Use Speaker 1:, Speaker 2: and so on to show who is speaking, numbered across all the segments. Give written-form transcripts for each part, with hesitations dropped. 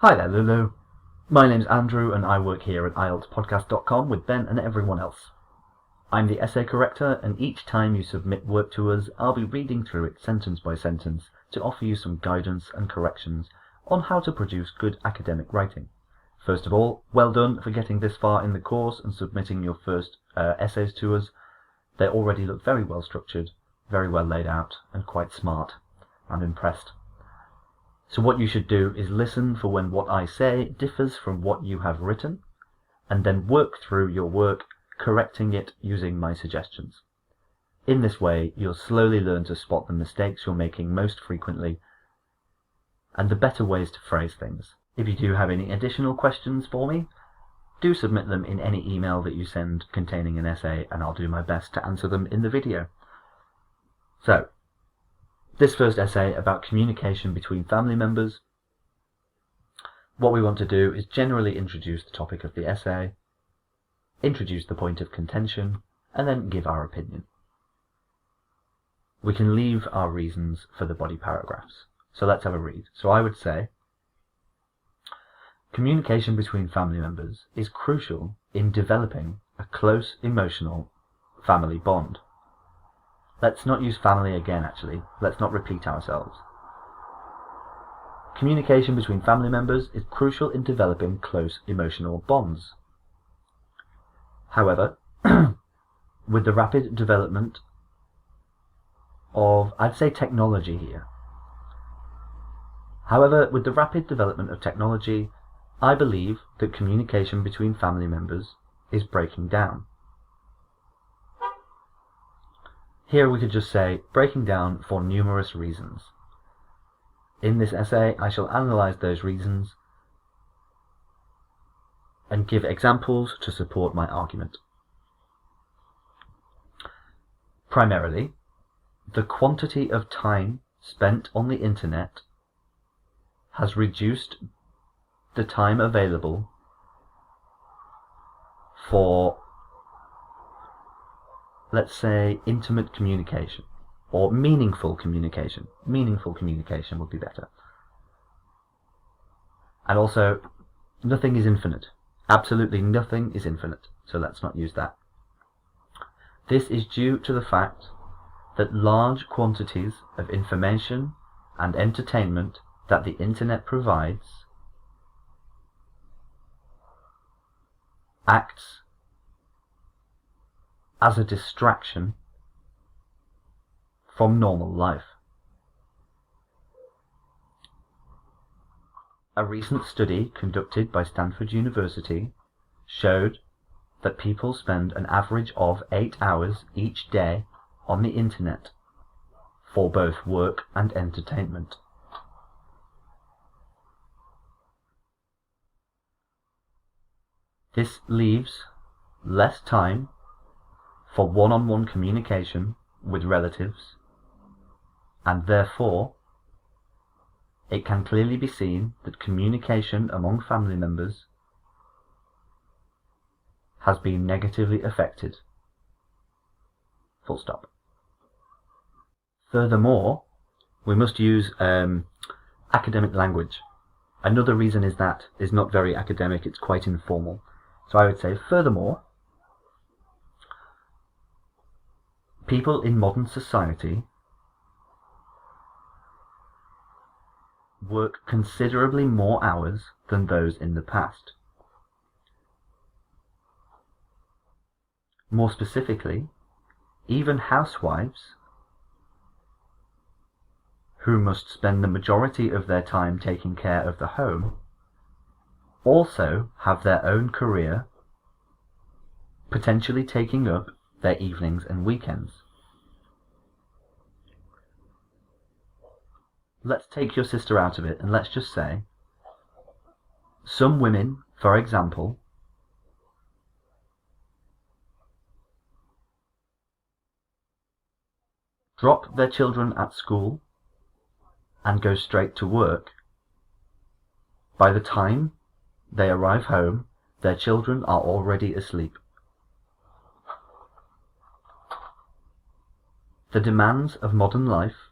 Speaker 1: Hi there, Lulu. My name's Andrew and I work here at IELTSpodcast.com with Ben and everyone else. I'm the essay corrector, and each time you submit work to us, I'll be reading through it sentence by sentence to offer you some guidance and corrections on how to produce good academic writing. First of all, well done for getting this far in the course and submitting your first essays to us. They already look very well structured, very well laid out, and quite smart. I'm impressed. So what you should do is listen for when what I say differs from what you have written, and then work through your work, correcting it using my suggestions. In this way, you'll slowly learn to spot the mistakes you're making most frequently, and the better ways to phrase things. If you do have any additional questions for me, do submit them in any email that you send containing an essay, and I'll do my best to answer them in the video. So, this first essay about communication between family members. What we want to do is generally introduce the topic of the essay, introduce the point of contention, and then give our opinion. We can leave our reasons for the body paragraphs. So let's have a read. So I would say, communication between family members is crucial in developing a close emotional family bond. Let's not use family again, actually. Let's not repeat ourselves. Communication between family members is crucial in developing close emotional bonds. However, with the rapid development of, I'd say, technology here. However, with the rapid development of technology, I believe that communication between family members is breaking down. Here we could just say, breaking down for numerous reasons. In this essay, I shall analyse those reasons and give examples to support my argument. Primarily, the quantity of time spent on the internet has reduced the time available for, let's say, intimate communication, or meaningful communication. Meaningful communication would be better. And also, nothing is infinite. Absolutely nothing is infinite, so let's not use that. This is due to the fact that large quantities of information and entertainment that the internet provides acts as a distraction from normal life. A recent study conducted by Stanford University showed that people spend an average of 8 hours each day on the internet for both work and entertainment. This leaves less time for one-on-one communication with relatives, and therefore it can clearly be seen that communication among family members has been negatively affected. Full stop. Furthermore, we must use academic language. Another reason is that is not very academic, it's quite informal. So I would say, furthermore, people in modern society work considerably more hours than those in the past. More specifically, even housewives, who must spend the majority of their time taking care of the home, also have their own career, potentially taking up their evenings and weekends. Let's take your sister out of it, and let's just say, some women, for example, drop their children at school and go straight to work. By the time they arrive home, their children are already asleep. The demands of modern life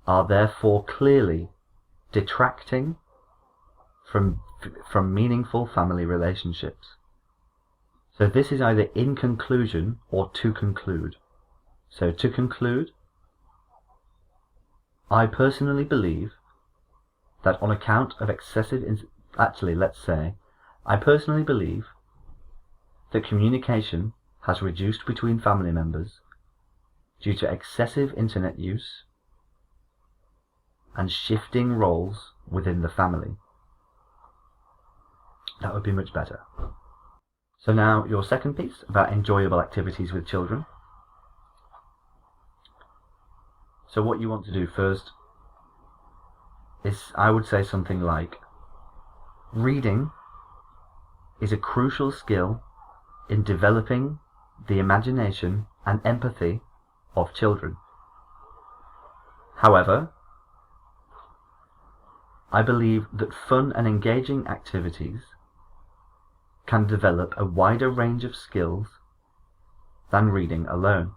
Speaker 1: are therefore clearly detracting from meaningful family relationships. So this is either in conclusion or to conclude. So to conclude, I personally believe that on account of I personally believe that communication has reduced between family members due to excessive internet use and shifting roles within the family. That would be much better. So now your second piece about enjoyable activities with children. So what you want to do first is, I would say something like, reading is a crucial skill in developing the imagination and empathy of children. However, I believe that fun and engaging activities can develop a wider range of skills than reading alone.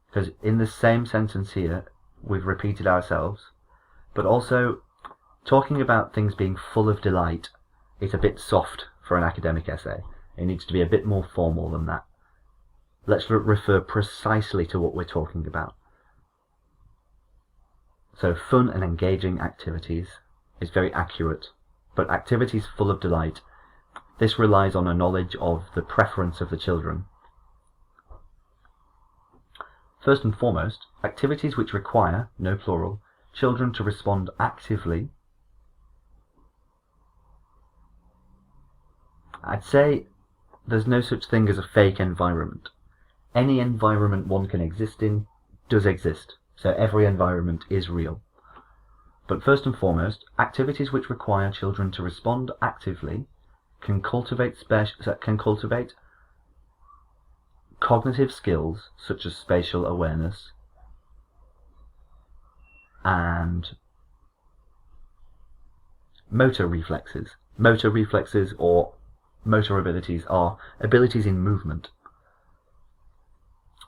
Speaker 1: Because in the same sentence here, we've repeated ourselves, but also talking about things being full of delight is a bit soft for an academic essay. It needs to be a bit more formal than that. Let's refer precisely to what we're talking about. So fun and engaging activities is very accurate, but activities full of delight, this relies on a knowledge of the preference of the children. First and foremost, activities which require, no plural, children to respond actively. I'd say there's no such thing as a fake environment. Any environment one can exist in does exist, so every environment is real. But first and foremost, activities which require children to respond actively can cultivate cognitive skills such as spatial awareness and motor reflexes. Motor reflexes or motor abilities are abilities in movement.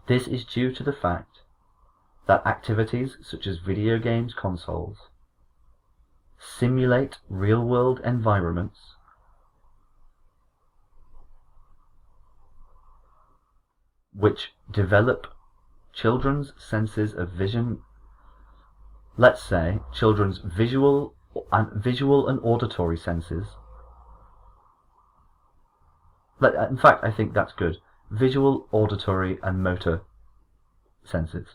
Speaker 1: This is due to the fact that activities such as video games consoles simulate real-world environments which develop children's senses of vision, let's say children's visual and auditory senses. In fact, I think that's good. Visual, auditory and motor senses.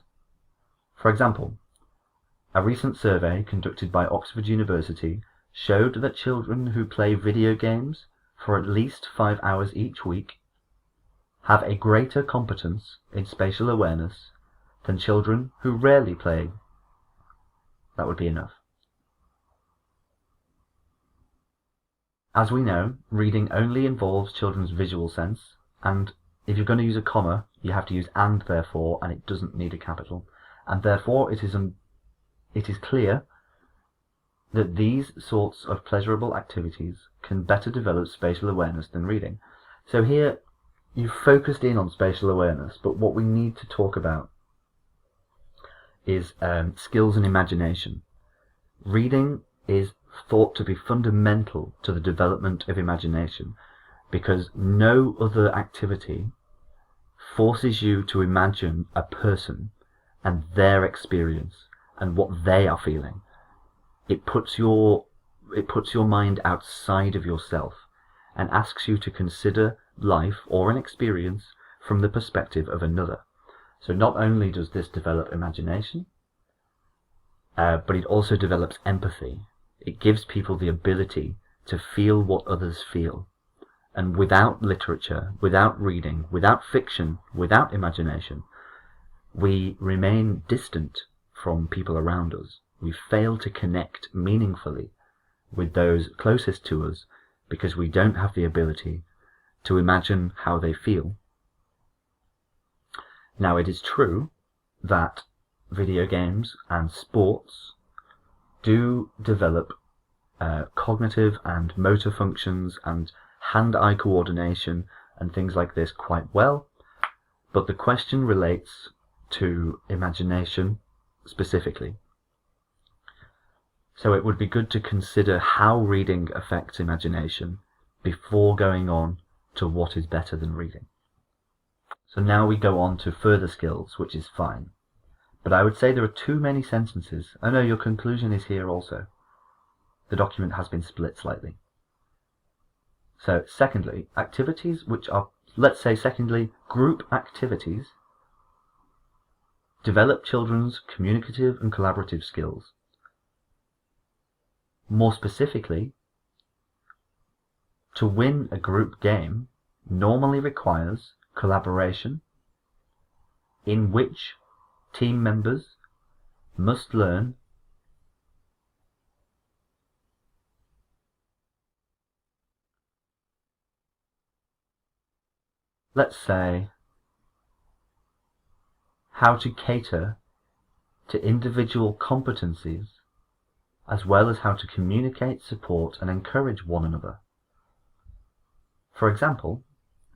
Speaker 1: For example, a recent survey conducted by Oxford University showed that children who play video games for at least 5 hours each week have a greater competence in spatial awareness than children who rarely play. That would be enough. As we know, reading only involves children's visual sense, and if you're going to use a comma, you have to use and therefore, and it doesn't need a capital. And therefore it is clear that these sorts of pleasurable activities can better develop spatial awareness than reading. So here, you've focused in on spatial awareness, but what we need to talk about is skills and imagination. Reading is thought to be fundamental to the development of imagination because no other activity forces you to imagine a person and their experience and what they are feeling. It puts your mind outside of yourself and asks you to consider life or an experience from the perspective of another. So not only does this develop imagination, but it also develops empathy. It gives people the ability to feel what others feel. And without literature, without reading, without fiction, without imagination, we remain distant from people around us. We fail to connect meaningfully with those closest to us because we don't have the ability to imagine how they feel. Now, it is true that video games and sports do develop cognitive and motor functions and hand-eye coordination and things like this quite well, but the question relates to imagination specifically. So it would be good to consider how reading affects imagination before going on to what is better than reading. So now we go on to further skills, which is fine. But I would say there are too many sentences. Oh no, your conclusion is here also. The document has been split slightly. So secondly, activities which are, let's say secondly, group activities develop children's communicative and collaborative skills. More specifically, to win a group game normally requires collaboration, in which team members must learn let's say how to cater to individual competencies as well as how to communicate, support and encourage one another. For example,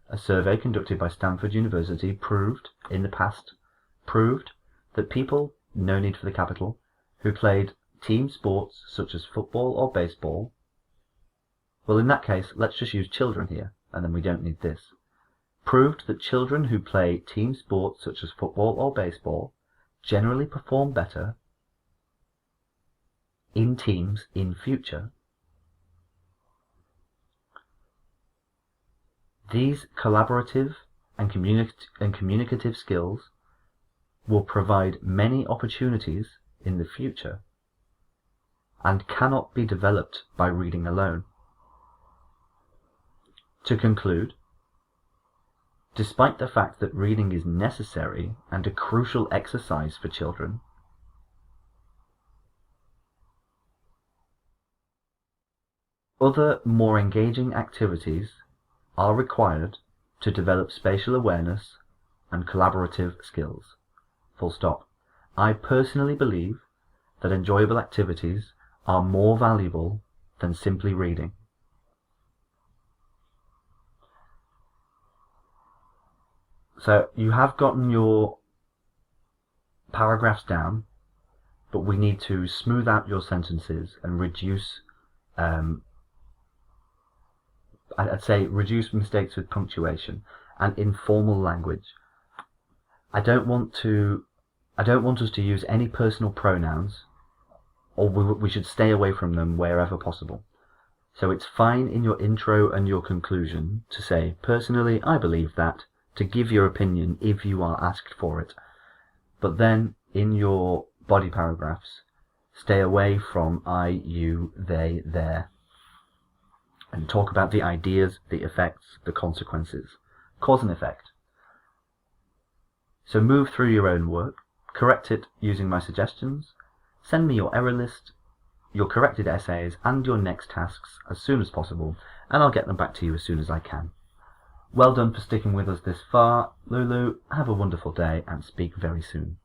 Speaker 1: a survey conducted by Stanford University proved that people, no need for the capital, who played team sports such as football or baseball, well in that case let's just use children here and then we don't need this, proved that children who play team sports such as football or baseball generally perform better in teams in future. These collaborative and communicative skills will provide many opportunities in the future and cannot be developed by reading alone. To conclude, despite the fact that reading is necessary and a crucial exercise for children, other more engaging activities are required to develop spatial awareness and collaborative skills. Full stop. I personally believe that enjoyable activities are more valuable than simply reading. So you have gotten your paragraphs down, but we need to smooth out your sentences and reduce I'd say reduce mistakes with punctuation and informal language. I don't want us to use any personal pronouns, or we should stay away from them wherever possible. So it's fine in your intro and your conclusion to say, personally, I believe that, to give your opinion if you are asked for it. But then in your body paragraphs, stay away from I, you, they, their, and talk about the ideas, the effects, the consequences. Cause and effect. So move through your own work, correct it using my suggestions, send me your error list, your corrected essays and your next tasks as soon as possible, and I'll get them back to you as soon as I can. Well done for sticking with us this far. Lulu, have a wonderful day and speak very soon.